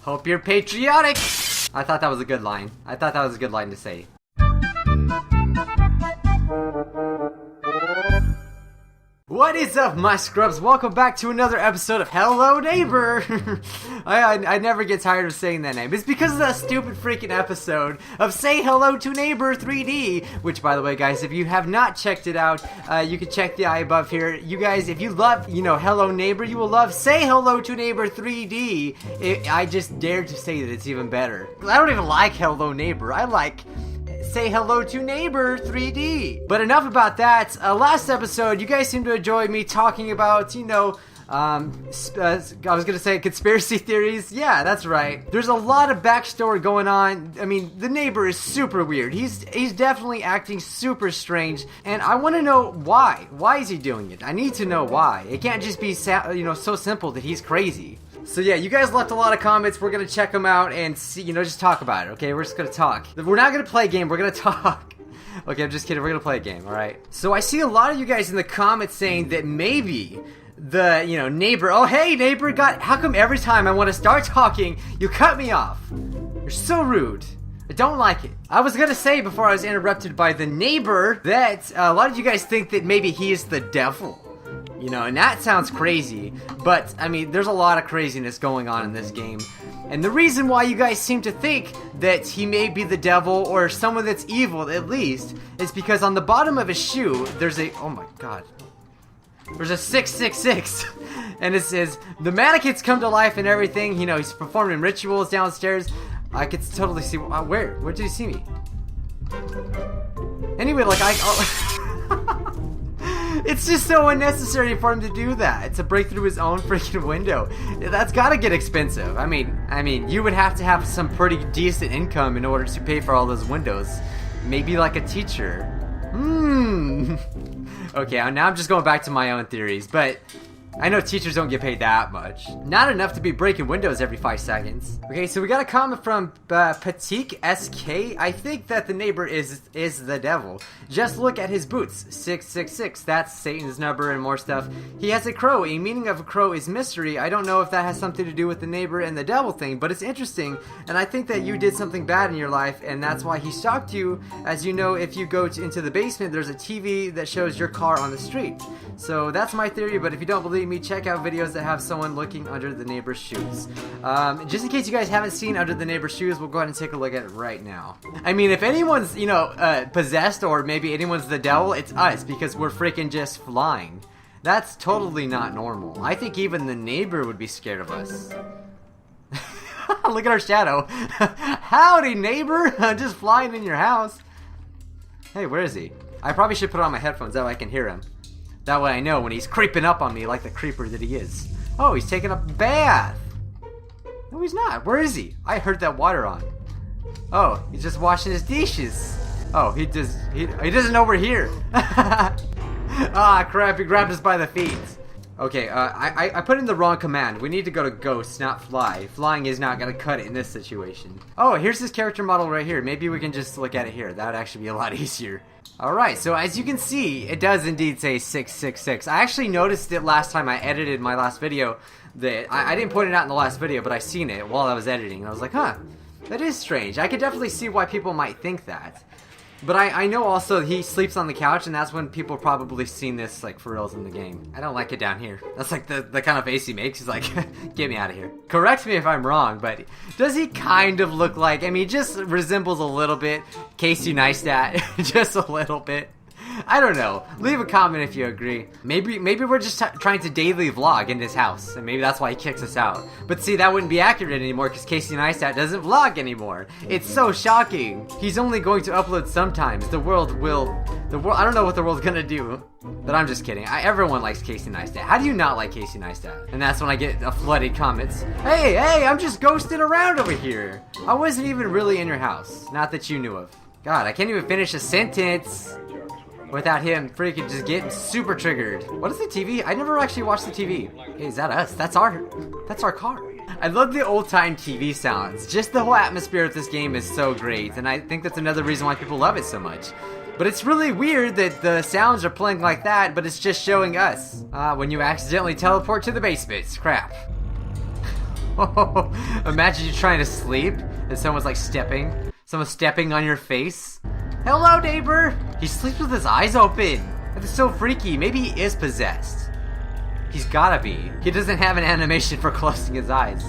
Hope you're patriotic. I thought that was a good line. I thought that was a good line to say. What is up, my scrubs? Welcome back to another episode of Hello Neighbor. I never get tired of saying that name. It's because of that stupid freaking episode of Say Hello to Neighbor 3D, which, by the way, guys, if you have not checked it out, you can check the eye above here. You guys, if you love, Hello Neighbor, you will love Say Hello to Neighbor 3D. I just dared to say that it's even better. I don't even like Hello Neighbor. I like Say Hello to Neighbor 3D. But enough about that. Last episode, you guys seem to enjoy me talking about, I was gonna say conspiracy theories. Yeah, that's right. There's a lot of backstory going on. I mean, the neighbor is super weird. He's definitely acting super strange, and I want to know why. Why is he doing it? I need to know why. It can't just be so simple that he's crazy. So yeah, you guys left a lot of comments. We're gonna check them out and see, just talk about it, okay? We're just gonna talk. We're not gonna play a game, we're gonna talk. Okay, I'm just kidding, we're gonna play a game, alright? So I see a lot of you guys in the comments saying that maybe the, neighbor, oh hey neighbor, how come every time I want to start talking, you cut me off? You're so rude. I don't like it. I was gonna say before I was interrupted by the neighbor that a lot of you guys think that maybe he is the devil. And that sounds crazy, but, I mean, there's a lot of craziness going on in this game. And the reason why you guys seem to think that he may be the devil, or someone that's evil, at least, is because on the bottom of his shoe, there's oh my god. There's a 666, and it says, the mannequins come to life and everything, he's performing rituals downstairs. I could totally see, where did you see me? Anyway, it's just so unnecessary for him to do that, to break through his own freaking window. That's gotta get expensive. I mean, you would have to have some pretty decent income in order to pay for all those windows. Maybe like a teacher. Okay, now I'm just going back to my own theories, but I know teachers don't get paid that much. Not enough to be breaking windows every 5 seconds. Okay, so we got a comment from Patik SK. I think that the neighbor is the devil. Just look at his boots. 666. That's Satan's number and more stuff. He has a crow. A meaning of a crow is mystery. I don't know if that has something to do with the neighbor and the devil thing, but it's interesting. And I think that you did something bad in your life, and that's why he stalked you. As you know, if you go into the basement, there's a TV that shows your car on the street. So that's my theory, but if you don't believe me, check out videos that have someone looking under the neighbor's shoes. Just in case you guys haven't seen Under the Neighbor's Shoes, we'll go ahead and take a look at it right now. I mean, if anyone's, possessed, or maybe anyone's the devil, it's us, because we're freaking just flying. That's totally not normal. I think even the neighbor would be scared of us. Look at our shadow. Howdy, neighbor! I'm just flying in your house. Hey, where is he? I probably should put on my headphones, that way I can hear him. That way I know when he's creeping up on me like the creeper that he is. Oh, he's taking a bath. No, he's not. Where is he? I heard that water on. Oh, he's just washing his dishes. Oh, he doesn't know we're here. Ah, crap, he grabbed us by the feet. Okay, I put in the wrong command. We need to go to ghost, not fly. Flying is not gonna cut it in this situation. Oh, here's his character model right here. Maybe we can just look at it here. That would actually be a lot easier. Alright, so as you can see, it does indeed say 666. I actually noticed it last time I edited my last video. That I didn't point it out in the last video, but I seen it while I was editing. And I was like, huh, that is strange. I could definitely see why people might think that. But I know also he sleeps on the couch, and that's when people probably seen this, like, for reals in the game. I don't like it down here. That's like the kind of face he makes. He's like, get me out of here. Correct me if I'm wrong, but does he kind of look like, I mean, he just resembles a little bit Casey Neistat. Just a little bit. I don't know. Leave a comment if you agree. Maybe we're just trying to daily vlog in this house, and maybe that's why he kicks us out. But see, that wouldn't be accurate anymore because Casey Neistat doesn't vlog anymore. It's so shocking. He's only going to upload sometimes. The world, I don't know what the world's gonna do. But I'm just kidding. Everyone likes Casey Neistat. How do you not like Casey Neistat? And that's when I get a flooded comments. Hey, I'm just ghosting around over here. I wasn't even really in your house. Not that you knew of. God, I can't even finish a sentence without him freaking just getting super triggered. What is the TV? I never actually watched the TV. Hey, is that us? That's our car. I love the old-time TV sounds. Just the whole atmosphere of this game is so great, and I think that's another reason why people love it so much. But it's really weird that the sounds are playing like that, but it's just showing us. When you accidentally teleport to the basement. Crap. Imagine you trying to sleep and someone's like someone's stepping on your face. Hello, neighbor. He sleeps with his eyes open. That's so freaky. Maybe he is possessed. He's gotta be. He doesn't have an animation for closing his eyes.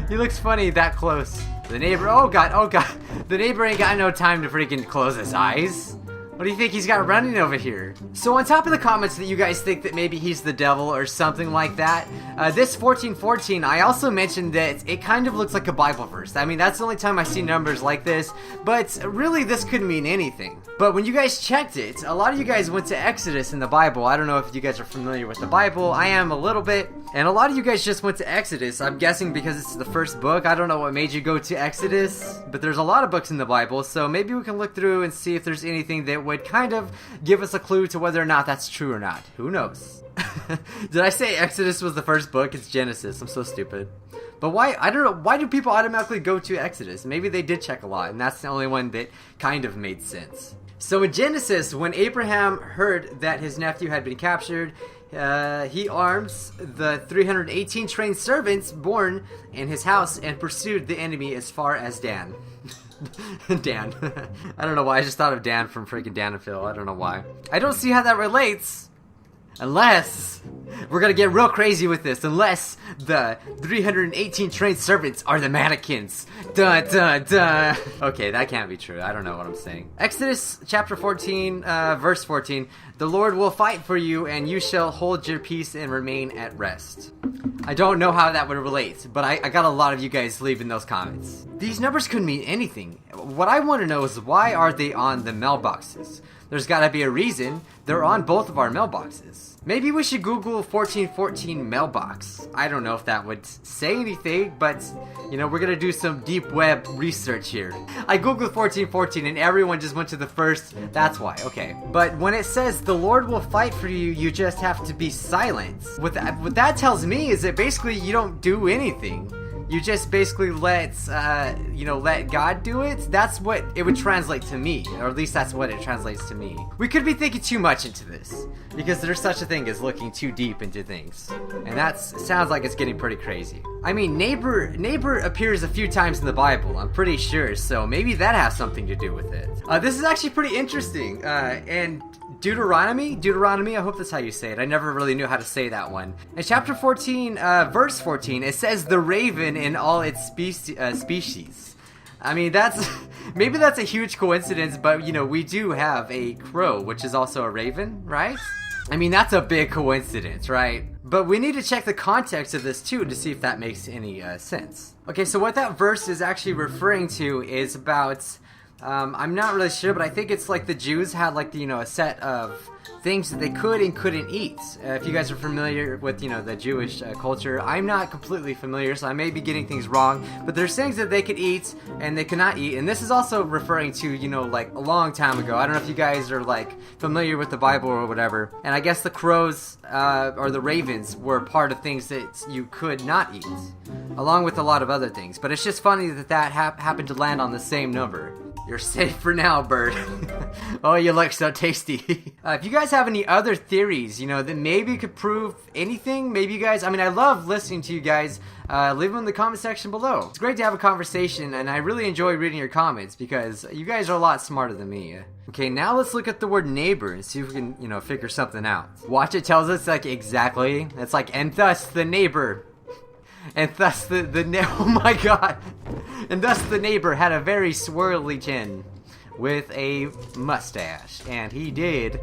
He looks funny that close. The neighbor, oh god. The neighbor ain't got no time to freaking close his eyes. What do you think he's got running over here? So on top of the comments that you guys think that maybe he's the devil or something like that, this 1414, I also mentioned that it kind of looks like a Bible verse. I mean, that's the only time I see numbers like this, but really this could mean anything. But when you guys checked it, a lot of you guys went to Exodus in the Bible. I don't know if you guys are familiar with the Bible. I am a little bit. And a lot of you guys just went to Exodus. I'm guessing because it's the first book. I don't know what made you go to Exodus, but there's a lot of books in the Bible, so maybe we can look through and see if there's anything that would kind of give us a clue to whether or not that's true or not. Who knows? Did I say Exodus was the first book? It's Genesis. I'm so stupid. But why? I don't know. Why do people automatically go to Exodus? Maybe they did check a lot, and that's the only one that kind of made sense. So in Genesis, when Abraham heard that his nephew had been captured, he arms the 318 trained servants born in his house and pursued the enemy as far as Dan. Dan. I don't know why. I just thought of Dan from freaking Dan and Phil. I don't know why. I don't see how that relates. Unless we're gonna get real crazy with this. Unless the 318 trained servants are the mannequins. Dun dun dun. Okay, that can't be true. I don't know what I'm saying. Exodus chapter 14, verse 14. The Lord will fight for you, and you shall hold your peace and remain at rest. I don't know how that would relate, but I got a lot of you guys leaving those comments. These numbers could mean anything. What I want to know is why are they on the mailboxes? There's gotta be a reason. They're on both of our mailboxes. Maybe we should Google 1414 mailbox. I don't know if that would say anything, but, you know, we're gonna do some deep web research here. I Googled 1414 and everyone just went to the first, that's why, okay. But when it says the Lord will fight for you, you just have to be silent. What that tells me is that basically you don't do anything. You just basically let God do it. That's what it would translate to me, or at least that's what it translates to me. We could be thinking too much into this, because there's such a thing as looking too deep into things. And that sounds like it's getting pretty crazy. I mean, neighbor appears a few times in the Bible, I'm pretty sure, so maybe that has something to do with it. This is actually pretty interesting, and Deuteronomy, I hope that's how you say it. I never really knew how to say that one. In chapter 14, verse 14, it says the raven in all its species. I mean, maybe that's a huge coincidence, but, you know, we do have a crow, which is also a raven, right? I mean, that's a big coincidence, right? But we need to check the context of this, too, to see if that makes any sense. Okay, so what that verse is actually referring to is about... I'm not really sure, but I think it's like the Jews had like, a set of things that they could and couldn't eat. If you guys are familiar with, the Jewish culture, I'm not completely familiar, so I may be getting things wrong, but there's things that they could eat and they could not eat, and this is also referring to, like a long time ago. I don't know if you guys are like familiar with the Bible or whatever, and I guess the crows or the ravens were part of things that you could not eat, along with a lot of other things, but it's just funny that happened to land on the same number. You're safe for now, bird. Oh, you look so tasty. If you guys have any other theories, that maybe could prove anything, maybe you guys, I love listening to you guys. Leave them in the comment section below. It's great to have a conversation, and I really enjoy reading your comments because you guys are a lot smarter than me. Okay, now let's look at the word neighbor and see if we can, figure something out. Watch, it tells us, like, exactly. It's like, and thus the neighbor. And thus oh my god. And thus the neighbor had a very swirly chin with a mustache. And he did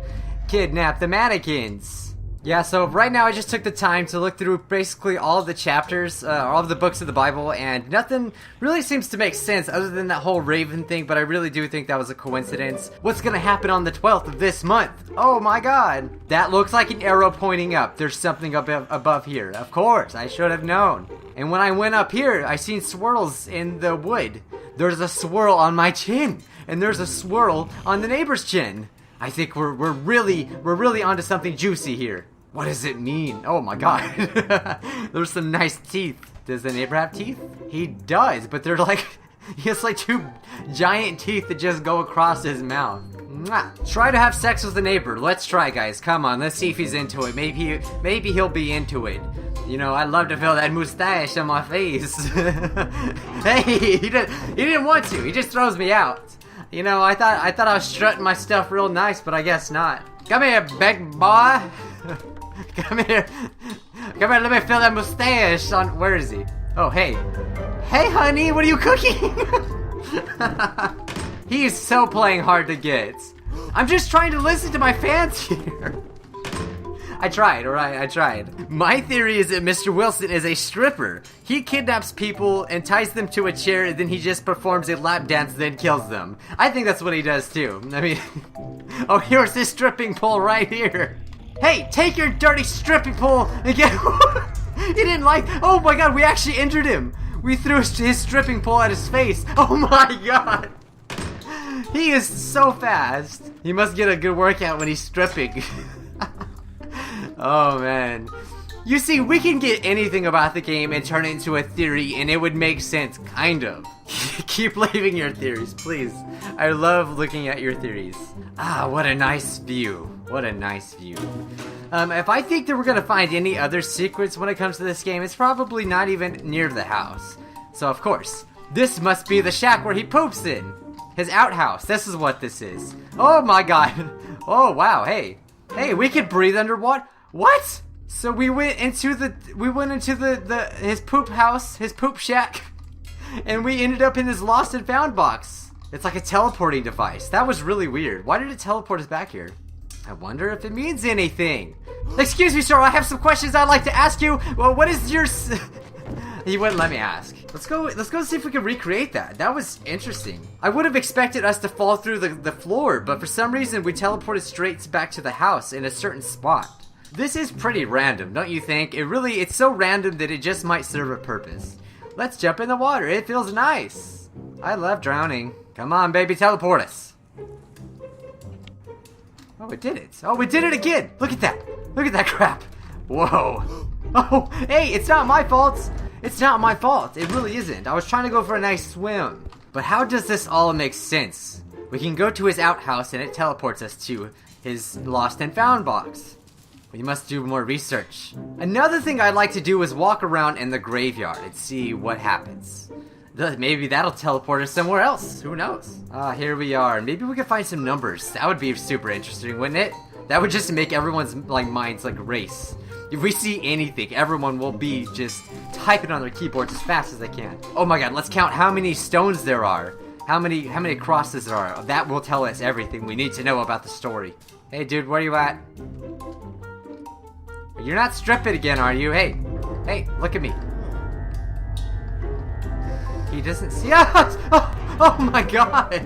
kidnap the mannequins. Yeah, so right now I just took the time to look through basically all the chapters, all of the books of the Bible, and nothing really seems to make sense other than that whole raven thing, but I really do think that was a coincidence. What's gonna happen on the 12th of this month? Oh my god! That looks like an arrow pointing up. There's something above here. Of course, I should have known. And when I went up here, I seen swirls in the wood. There's a swirl on my chin, and there's a swirl on the neighbor's chin. I think we're really onto something juicy here. What does it mean? Oh my god. There's some nice teeth. Does the neighbor have teeth? He does, but they're like, he has like two giant teeth that just go across his mouth. Mwah. Try to have sex with the neighbor. Let's try, guys. Come on, let's see if he's into it. Maybe he'll be into it. You know, I love to feel that mustache on my face. Hey, he didn't want to. He just throws me out. You know, I thought I was strutting my stuff real nice, but I guess not. Come here, big boy. Come here. Come here, let me feel that mustache on. Where is he? Oh, hey. Hey, honey, what are you cooking? He is so playing hard to get. I'm just trying to listen to my fans here. I tried, alright, I tried. My theory is that Mr. Wilson is a stripper. He kidnaps people and ties them to a chair, and then he just performs a lap dance, then kills them. I think that's what he does too. I mean, oh, here's his stripping pole right here. Hey, take your dirty stripping pole and get. He didn't like. Oh my god, we actually injured him. We threw his stripping pole at his face. Oh my god. He is so fast. He must get a good workout when he's stripping. Oh man. You see, we can get anything about the game and turn it into a theory and it would make sense, kind of. Keep leaving your theories, please. I love looking at your theories. Ah, what a nice view. What a nice view. If I think that we're gonna find any other secrets when it comes to this game, it's probably not even near the house. So of course, this must be the shack where he poops in. His outhouse. This is what this is. Oh my god. Oh wow, hey. Hey, we could breathe underwater. What? So we went into his poop house, his poop shack, and we ended up in his lost and found box. It's like a teleporting device. That was really weird. Why did it teleport us back here? I wonder if it means anything. Excuse me, sir, I have some questions I'd like to ask you. Well, what is your... He wouldn't let me ask. Let's go see if we can recreate that. That was interesting. I would have expected us to fall through the floor, but for some reason we teleported straight back to the house in a certain spot. This is pretty random, don't you think? It's so random that it just might serve a purpose. Let's jump in the water. It feels nice. I love drowning. Come on, baby, teleport us. Oh, it did it. Oh, we did it again. Look at that. Look at that crap. Whoa. Oh, hey, it's not my fault. It's not my fault. It really isn't. I was trying to go for a nice swim. But how does this all make sense? We can go to his outhouse and it teleports us to his lost and found box. We must do more research. Another thing I'd like to do is walk around in the graveyard and see what happens. Maybe that'll teleport us somewhere else. Who knows? Ah, here we are. Maybe we can find some numbers. That would be super interesting, wouldn't it? That would just make everyone's minds race. If we see anything, everyone will be just typing on their keyboards as fast as they can. Oh my god, let's count how many stones there are. How many crosses there are. That will tell us everything we need to know about the story. Hey dude, where you at? You're not stripping again, are you? Hey, look at me. He doesn't see us. Oh my god.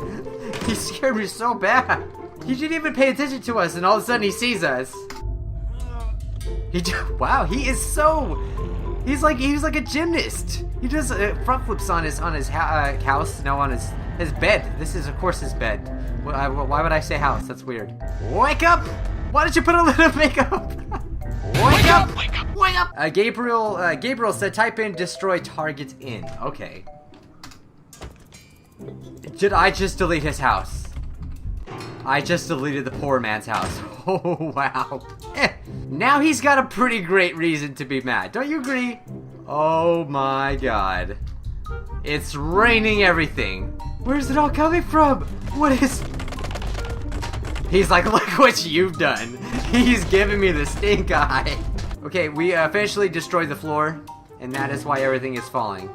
He scared me so bad. He didn't even pay attention to us and all of a sudden he sees us. Wow, he is so... He's like a gymnast. He does front flips on his house. No, on his bed. This is of course his bed. Why would I say house? That's weird. Wake up! Why did you put a little makeup? Wake up! Wake up! Wake up! Gabriel said type in destroy target in. Okay. Did I just delete his house? I just deleted the poor man's house. Oh, wow. Now he's got a pretty great reason to be mad. Don't you agree? Oh my god. It's raining everything. Where's it all coming from? What is... He's like, look what you've done. He's giving me the stink eye. Okay, we officially destroyed the floor, and that is why everything is falling.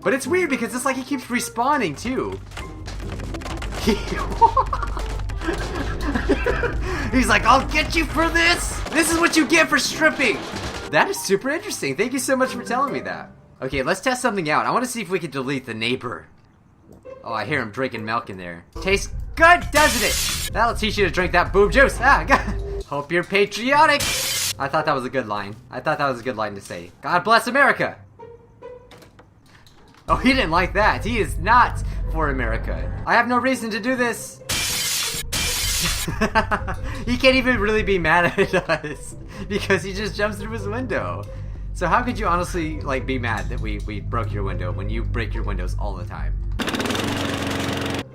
But it's weird because it's like he keeps respawning too. He's like, I'll get you for this. This is what you get for stripping. That is super interesting. Thank you so much for telling me that. Okay, let's test something out. I want to see if we can delete the neighbor. Oh, I hear him drinking milk in there. Tastes good, doesn't it? That'll teach you to drink that boob juice. Ah, God. Hope you're patriotic. I thought that was a good line. I thought that was a good line to say. God bless America. Oh, he didn't like that. He is not for America. I have no reason to do this. He can't even really be mad at us because he just jumps through his window. So how could you honestly be mad that we broke your window when you break your windows all the time?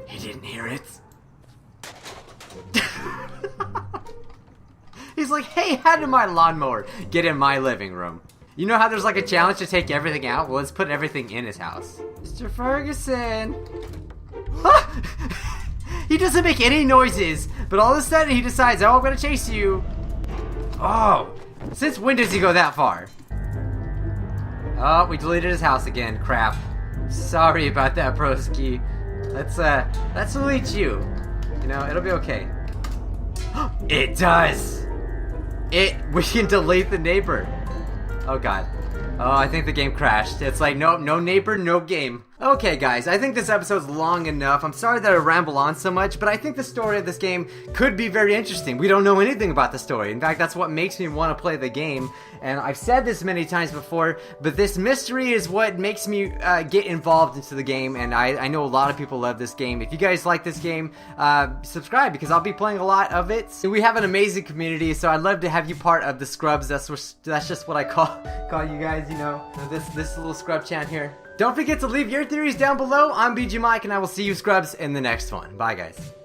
He didn't hear it. He's like, hey, hand in my lawnmower. Get in my living room. You know how there's like a challenge to take everything out? Well, let's put everything in his house. Mr. Ferguson. He doesn't make any noises, but all of a sudden he decides, oh, I'm gonna chase you. Oh, since when does he go that far? Oh, we deleted his house again. Crap. Sorry about that, broski. Let's delete you. You know, it'll be okay. It does. We can delete the neighbor. Oh god. Oh, I think the game crashed. It's like, nope, no neighbor, no game. Okay, guys, I think this episode's long enough. I'm sorry that I ramble on so much, but I think the story of this game could be very interesting. We don't know anything about the story. In fact, that's what makes me want to play the game. And I've said this many times before, but this mystery is what makes me get involved into the game, and I know a lot of people love this game. If you guys like this game, subscribe, because I'll be playing a lot of it. We have an amazing community, so I'd love to have you part of the scrubs. That's just what I call you guys, you know, this little scrub chat here. Don't forget to leave your theories down below. I'm BG Mike, and I will see you scrubs in the next one. Bye, guys.